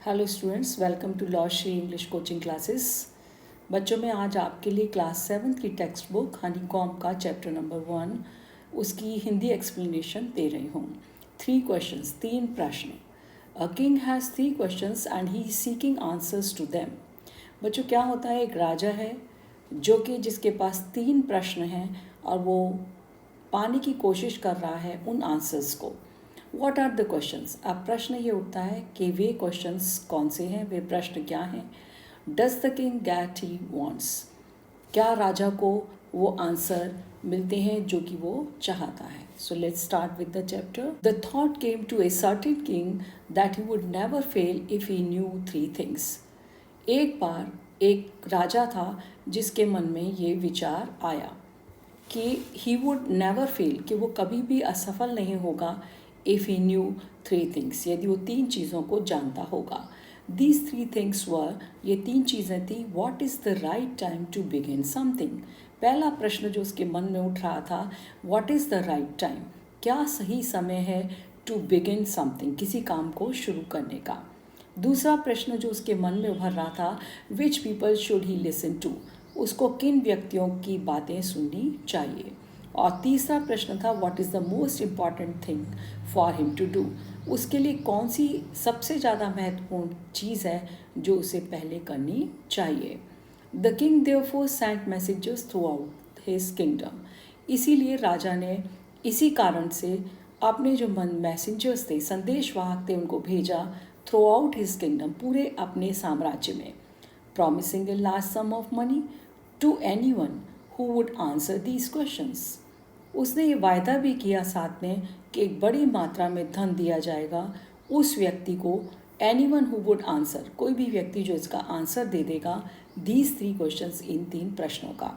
Hello students, welcome to Lawshree English coaching classes. बच्चों में आज आपके लिए क्लास 7 की टेक्स्ट बुक हनीकॉम का चैप्टर नंबर 1 उसकी हिंदी एक्सप्लेनेशन दे रही हूँ। 3 क्वेश्चंस, 3 प्रश्न। A king has 3 questions and he is seeking answers to them. बच्चों, क्या होता है, एक राजा है जो कि जिसके पास 3 प्रश्न हैं और वो पाने की कोशिश कर रहा है उन आंसर्स को। What are the questions? अब प्रश्न ये उठता है कि वे क्वेश्चंस कौन से हैं, वे प्रश्न क्या हैं। Does the king get he wants? क्या राजा को वो आंसर मिलते हैं जो कि वो चाहता है। So let's start with the chapter. The thought came to a certain king that he would never fail if he knew 3 things. एक बार एक राजा था जिसके मन में ये विचार आया कि ही वुड नेवर फेल, कि वो कभी भी असफल नहीं होगा इफ़ ही न्यू 3 थिंग्स, यदि वो 3 चीज़ों को जानता होगा। दीज 3 थिंग्स वर, ये 3 चीज़ें थी। What is the right time to begin something? पहला प्रश्न जो उसके मन में उठ रहा था, what is the right time, क्या सही समय है टू बिगिन समथिंग, किसी काम को शुरू करने का। दूसरा प्रश्न जो उसके मन में उभर रहा था, which people should he listen to, उसको किन व्यक्तियों की बातें सुननी चाहिए। और तीसरा प्रश्न था, what is the most important thing for him to do, उसके लिए कौन सी सबसे ज़्यादा महत्वपूर्ण चीज़ है जो उसे पहले करनी चाहिए। The king therefore sent messages throughout his kingdom, इसीलिए राजा ने इसी कारण से अपने जो मैसेंजर्स थे, संदेशवाहक थे, उनको भेजा थ्रू आउट हिज किंगडम, पूरे अपने साम्राज्य में। Promising a large sum of money to anyone who would answer these questions, उसने ये वायदा भी किया साथ में कि एक बड़ी मात्रा में धन दिया जाएगा उस व्यक्ति को, एनीवन हु वुड आंसर, कोई भी व्यक्ति जो इसका आंसर दे देगा दीज 3 क्वेश्चंस, इन 3 प्रश्नों का।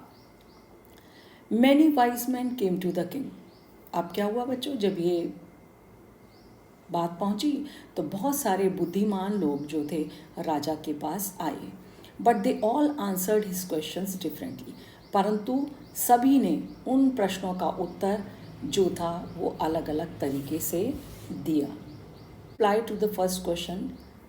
Many wise man came to the king. अब क्या हुआ बच्चों, जब ये बात पहुंची तो बहुत सारे बुद्धिमान लोग जो थे राजा के पास आए। But they all answered his questions differently, परंतु सभी ने उन प्रश्नों का उत्तर जो था वो अलग अलग तरीके से दिया। Reply to the first question,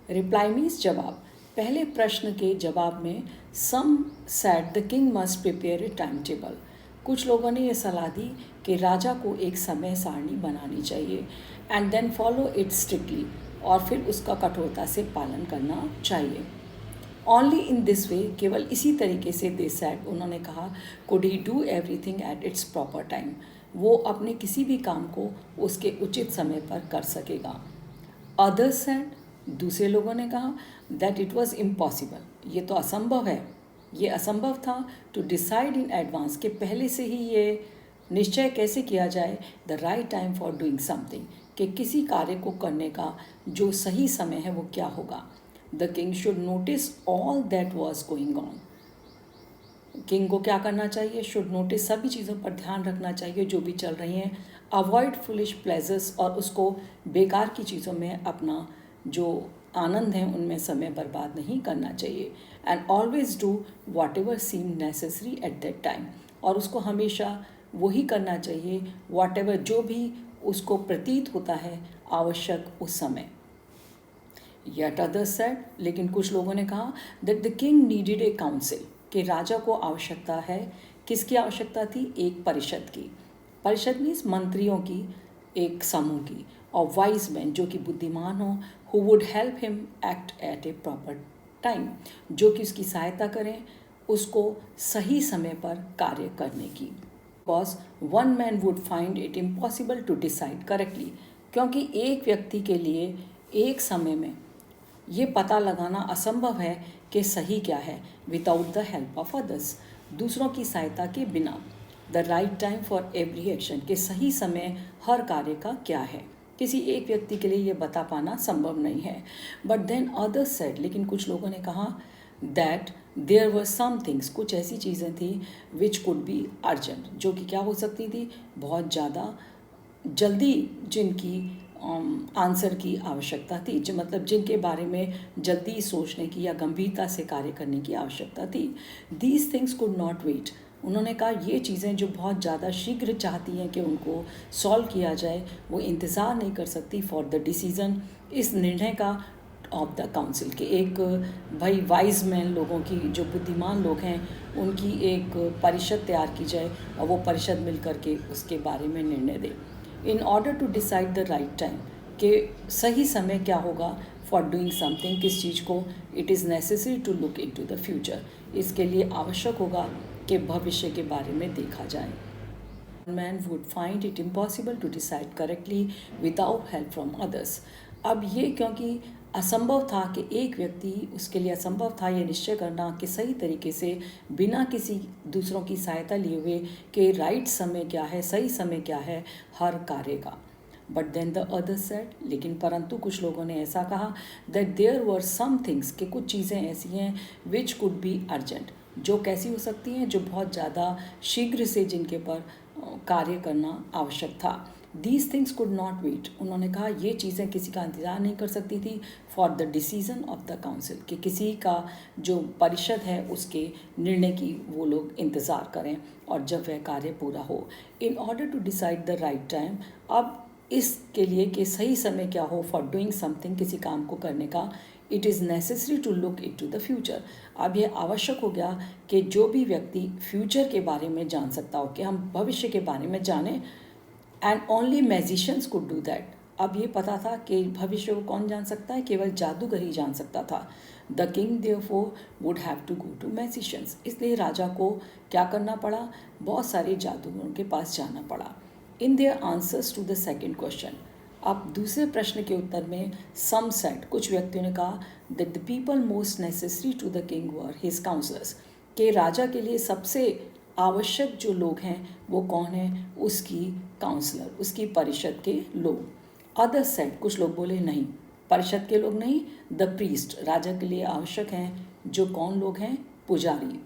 reply means जवाब। पहले प्रश्न के जवाब में some said the king must prepare a time table, कुछ लोगों ने ये सलाह दी कि राजा को एक समय सारणी बनानी चाहिए, and then follow it strictly, और फिर उसका कठोरता से पालन करना चाहिए। ओनली इन दिस वे, केवल इसी तरीके से दे सेड, उन्होंने कहा, could he do everything at its proper time, वो अपने किसी भी काम को उसके उचित समय पर कर सकेगा। अदर्स सेड, दूसरे लोगों ने कहा, दैट इट वॉज इम्पॉसिबल, ये तो असंभव है, ये असंभव था, टू डिसाइड इन एडवांस, के पहले से ही ये निश्चय कैसे किया जाए, the right time for doing something, कि किसी कार्य को करने का जो सही समय है वो क्या होगा। The king should notice all that was going on, king को क्या करना चाहिए, शुड नोटिस, सभी चीज़ों पर ध्यान रखना चाहिए जो भी चल रही हैं। अवॉइड फुलिश प्लेजर्स, और उसको बेकार की चीज़ों में अपना जो आनंद है उनमें समय बर्बाद नहीं करना चाहिए। And always do whatever seem necessary at that time, और उसको हमेशा वही करना चाहिए वॉट एवर, जो भी उसको प्रतीत होता है आवश्यक उस समय। Yet others said, लेकिन कुछ लोगों ने कहा, that the king needed a council, कि राजा को आवश्यकता है, किसकी आवश्यकता थी, एक परिषद की। परिषद मीन्स मंत्रियों की, एक समूह की, और वाइज मैन, जो कि बुद्धिमान हो, who would help him act at a proper time, जो कि उसकी सहायता करें उसको सही समय पर कार्य करने की। Because one man would find it impossible to decide correctly, क्योंकि एक व्यक्ति के लिए एक समय में ये पता लगाना असंभव है कि सही क्या है, without the help of others, दूसरों की सहायता के बिना। The right time for every action, के सही समय हर कार्य का क्या है, किसी एक व्यक्ति के लिए ये बता पाना संभव नहीं है। बट देन अदर्स सेड, लेकिन कुछ लोगों ने कहा, that there were some things, कुछ ऐसी चीज़ें थी विच कुड बी अर्जेंट, जो कि क्या हो सकती थी, बहुत ज़्यादा जल्दी, जिनकी आंसर की आवश्यकता थी, जो मतलब जिनके बारे में जल्दी सोचने की या गंभीरता से कार्य करने की आवश्यकता थी। These things could not wait, उन्होंने कहा ये चीज़ें जो बहुत ज़्यादा शीघ्र चाहती हैं कि उनको सॉल्व किया जाए, वो इंतज़ार नहीं कर सकती फॉर द डिसीज़न, इस निर्णय का ऑफ द काउंसिल के एक भाई वाइज मैन लोगों की, जो बुद्धिमान लोग हैं, उनकी एक परिषद तैयार की जाए और वो परिषद मिल करके उसके बारे में निर्णय दे। In order to decide the right time, कि सही समय क्या होगा फॉर डूइंग समथिंग, किस चीज़ को, it is necessary to look into the future, इसके लिए आवश्यक होगा कि भविष्य के बारे में देखा जाए। Man would find it impossible to decide correctly without help from others. अब ये क्योंकि असंभव था कि एक व्यक्ति, उसके लिए असंभव था ये निश्चय करना कि सही तरीके से बिना किसी दूसरों की सहायता लिए हुए कि राइट समय क्या है, सही समय क्या है हर कार्य का। But then the other said, लेकिन परंतु कुछ लोगों ने ऐसा कहा, that there were some things, कि कुछ चीज़ें ऐसी हैं विच कुड बी अर्जेंट, जो कैसी हो सकती हैं, जो बहुत ज़्यादा शीघ्र से जिनके पर कार्य करना आवश्यक था। These things could not wait, उन्होंने कहा ये चीज़ें किसी का इंतज़ार नहीं कर सकती थी for the decision of the council, कि किसी का जो परिषद है उसके निर्णय की वो लोग इंतज़ार करें और जब वह कार्य पूरा हो। In order to decide the right time, अब इसके लिए कि सही समय क्या हो फॉर डूइंग समथिंग, किसी काम को करने का, it is necessary to look into the future, अब यह आवश्यक हो गया कि जो भी व्यक्ति फ्यूचर के बारे में जान सकता हो, कि हम भविष्य के बारे में जानें, and only magicians could do that. अब ये पता था कि भविष्य को कौन जान सकता है, केवल जादूगर ही जान सकता था। The king therefore would have to go to magicians, इसलिए राजा को क्या करना पड़ा, बहुत सारे जादूगरों के पास जाना पड़ा। In their answers to the second question, अब दूसरे प्रश्न के उत्तर में सम सेड, कुछ व्यक्तियों ने कहा, that the people most necessary to the king were his counsellors, कि राजा के लिए सबसे आवश्यक जो लोग हैं वो कौन हैं, उसकी काउंसलर, उसकी परिषद के लोग। अदर सेड, कुछ लोग बोले नहीं, परिषद के लोग नहीं, द प्रीस्ट, राजा के लिए आवश्यक हैं जो कौन लोग हैं, पुजारी।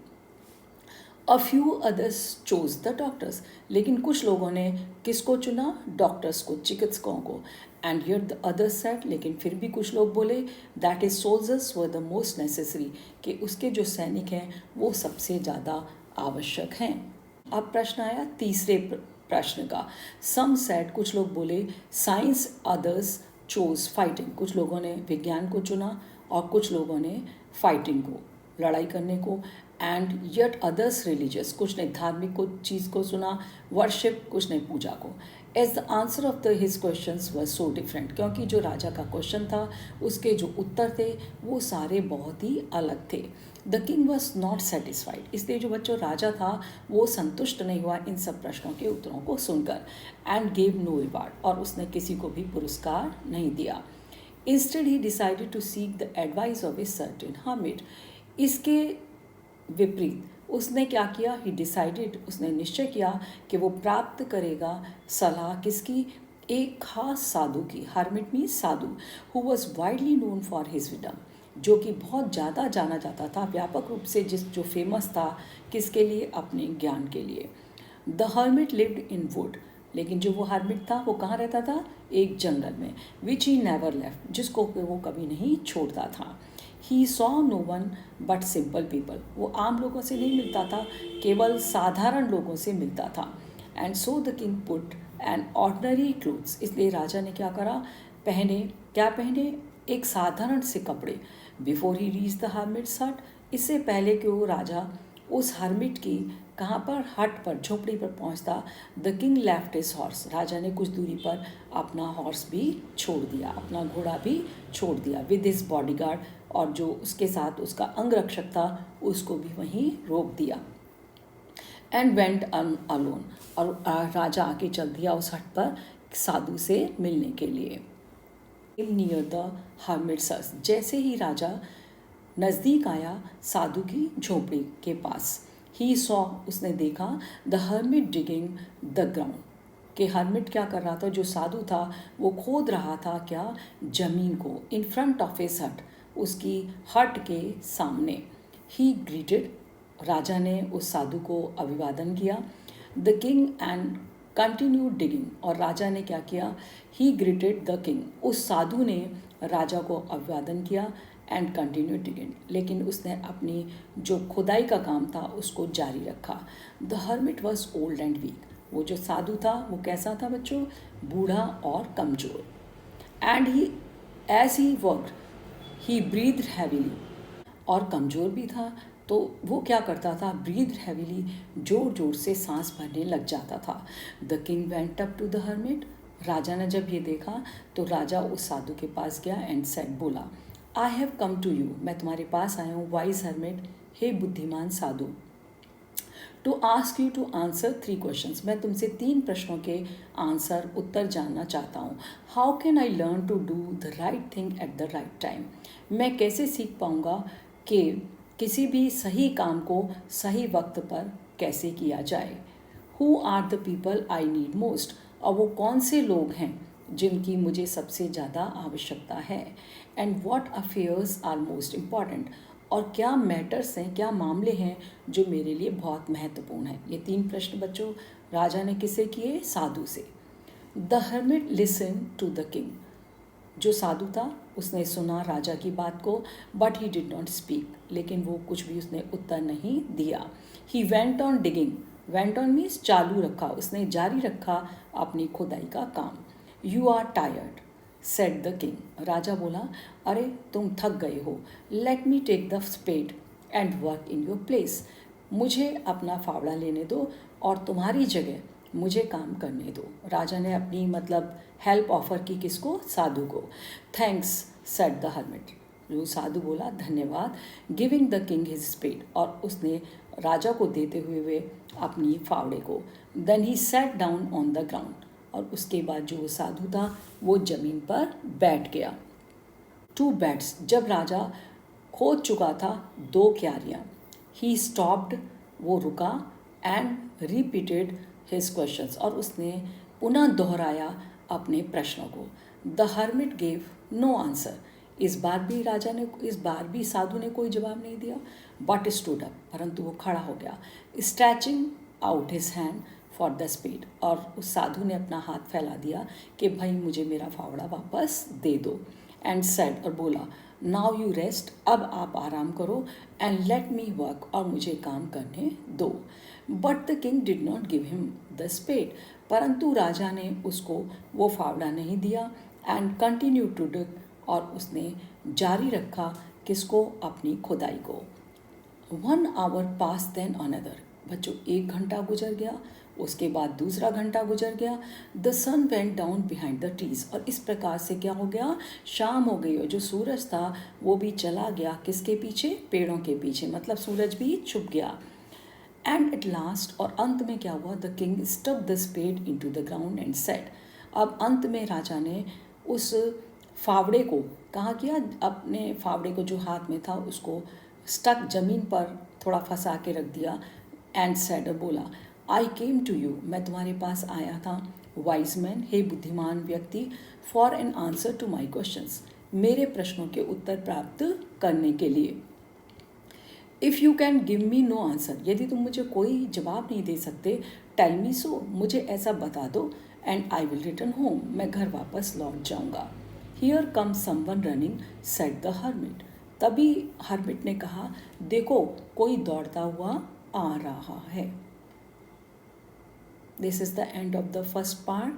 A few others chose the doctors, लेकिन कुछ लोगों ने किसको चुना, डॉक्टर्स को, चिकित्सकों को। And yeah the others said, लेकिन फिर भी कुछ लोग बोले, that is soldiers were the most necessary, कि उसके जो सैनिक हैं वो सबसे ज़्यादा आवश्यक हैं। अब प्रश्न आया तीसरे प्रश्न का। सम सेड, कुछ लोग बोले साइंस, अदर्स चोज फाइटिंग, कुछ लोगों ने विज्ञान को चुना और कुछ लोगों ने फाइटिंग को, लड़ाई करने को। एंड यट अदर्स रिलीजियस, कुछ ने धार्मिक को चीज़ को सुना, वर्शिप, कुछ ने पूजा को। As the answer of the his questions were so different, क्योंकि जो राजा का क्वेश्चन था उसके जो उत्तर थे वो सारे बहुत ही अलग थे। The king was not satisfied, इसलिए जो बच्चों राजा था वो संतुष्ट नहीं हुआ इन सब प्रश्नों के उत्तरों को सुनकर। एंड गेव नो रिवार्ड, और उसने किसी को भी पुरस्कार नहीं दिया। Instead he decided to seek the advice of a certain hermit, इसके विपरीत उसने क्या किया, ही डिसाइडेड, उसने निश्चय किया कि वो प्राप्त करेगा सलाह किसकी, एक खास साधु की। हर्मिट मीन्स साधु, who was widely known for his wisdom, जो कि बहुत ज़्यादा जाना जाता था, व्यापक रूप से जो फेमस था, किसके लिए, अपने ज्ञान के लिए। The hermit lived in would, लेकिन जो वो हर्मिट था वो कहाँ रहता था, एक जंगल में। विच ही नेवर लेफ्ट, जिसको वो कभी नहीं छोड़ता था। He saw no one but simple people, वो आम लोगों से नहीं मिलता था, केवल साधारण लोगों से मिलता था। And so the king put an ordinary clothes, इसलिए राजा ने क्या करा, क्या पहने, एक साधारण से कपड़े। Before he reach the hermits हट, इससे पहले कि वो राजा उस हर्मिट की कहाँ पर, हट पर, झोपड़ी पर पहुँचता, the king left his horse, राजा ने कुछ दूरी पर अपना हॉर्स भी छोड़ दिया, अपना घोड़ा भी छोड़ दिया, विद हिज बॉडीगार्ड, और जो उसके साथ उसका अंगरक्षक था उसको भी वहीं रोक दिया। एंड वेंट अलोन, और राजा आके चल दिया उस हट पर साधु से मिलने के लिए। नियर द हर्मिट्स हट, जैसे ही राजा नज़दीक आया साधु की झोपड़ी के पास, ही सॉ, उसने देखा, the hermit digging the ground, कि हर्मिट क्या कर रहा था, जो साधु था वो खोद रहा था क्या, जमीन को, इन फ्रंट ऑफ हिज हट, उसकी हट के सामने। ही ग्रीटेड, राजा ने उस साधु को अभिवादन किया। The king and continue digging, और राजा ने क्या किया, ही ग्रीटेड द किंग, उस साधु ने राजा को अभिवादन किया। एंड कंटिन्यू डिगिंग, लेकिन उसने अपनी जो खुदाई का काम था उसको जारी रखा। The hermit was old and weak, वो जो साधु था वो कैसा था बच्चों, बूढ़ा और कमज़ोर। And he as he worked, he breathe heavily, और कमज़ोर भी था, तो वो क्या करता था, ब्रीथ हैविली, जोर जोर से सांस भरने लग जाता था। The king went up to the hermit, राजा ने जब ये देखा तो राजा उस साधु के पास गया एंड सेड, बोला, I have come to you, मैं तुम्हारे पास आया हूँ, वाइज हर्मिट, हे बुद्धिमान साधु, to ask you to answer 3 questions, मैं तुमसे 3 प्रश्नों के आंसर उत्तर जानना चाहता हूँ। How can I learn to do the right thing at the right time, मैं कैसे सीख पाऊँगा कि किसी भी सही काम को सही वक्त पर कैसे किया जाए। Who are the people I need most, और वो कौन से लोग हैं जिनकी मुझे सबसे ज़्यादा आवश्यकता है। And what affairs are most important, और क्या मैटर्स हैं, क्या मामले हैं जो मेरे लिए बहुत महत्वपूर्ण हैं। ये 3 प्रश्न बच्चों राजा ने किससे किए, साधु से। The hermit listen to the king, जो साधु था उसने सुना राजा की बात को, but he did not speak, लेकिन वो कुछ भी उसने उत्तर नहीं दिया। He went on digging, went on means चालू रखा, उसने जारी रखा अपनी खुदाई का काम। You are tired said the king, राजा बोला, अरे तुम थक गए हो, let me take the spade and work in your place, मुझे अपना फावड़ा लेने दो और तुम्हारी जगह मुझे काम करने दो। राजा ने अपनी हेल्प ऑफर की, किसको, साधु को। थैंक्स सेड द हर्मिट, जो साधु बोला धन्यवाद। Giving the king his spade, और उसने राजा को देते हुए वे अपनी फावड़े को। Then he sat down on the ground, और उसके बाद जो साधु था वो जमीन पर बैठ गया। 2 बेड्स, जब राजा खोद चुका था 2 क्यारियाँ, ही स्टॉप्ड, वो रुका, एंड रिपीटेड हिज क्वेश्चंस, और उसने पुनः दोहराया अपने प्रश्नों को। The hermit gave no answer, इस बार भी साधु ने कोई जवाब नहीं दिया। बट स्टूड अप, परंतु वो खड़ा हो गया। Stretching out his hand for the spade, और उस साधु ने अपना हाथ फैला दिया कि भाई मुझे मेरा फावड़ा वापस दे दो। एंड सेड, और बोला, नाउ यू रेस्ट, अब आप आराम करो, एंड लेट मी वर्क, और मुझे काम करने दो। But the king did not give him the spade, परंतु राजा ने उसको वो फावड़ा नहीं दिया। एंड कंटिन्यू टू डिग, और उसने जारी रखा, किसको, अपनी खुदाई को। 1 hour पास देन अनदर, बच्चों 1 घंटा गुजर गया, उसके बाद दूसरा घंटा गुजर गया। The sun went down behind the trees, और इस प्रकार से क्या हो गया, शाम हो गई, और जो सूरज था वो भी चला गया, किसके पीछे, पेड़ों के पीछे, सूरज भी छुप गया। एंड एट लास्ट, और अंत में क्या हुआ, the king stuck the spade into the ground and said, अब अंत में राजा ने उस फावड़े को कहाँ किया, अपने फावड़े को जो हाथ में था उसको स्टक, जमीन पर थोड़ा फंसा के रख दिया। एंड सेड, बोला, आई केम टू यू, मैं तुम्हारे पास आया था, वाइज मैन, हे बुद्धिमान व्यक्ति, for an answer to my questions, मेरे प्रश्नों के उत्तर प्राप्त करने के लिए। If you can give me no answer, यदि तुम मुझे कोई जवाब नहीं दे सकते, टेल मी सो, मुझे ऐसा बता दो, and I will return home, मैं घर वापस लौट जाऊंगा। Here come someone running said the hermit, तभी हर्मिट ने कहा, देखो कोई दौड़ता हुआ आ रहा है। This is the end of the first part.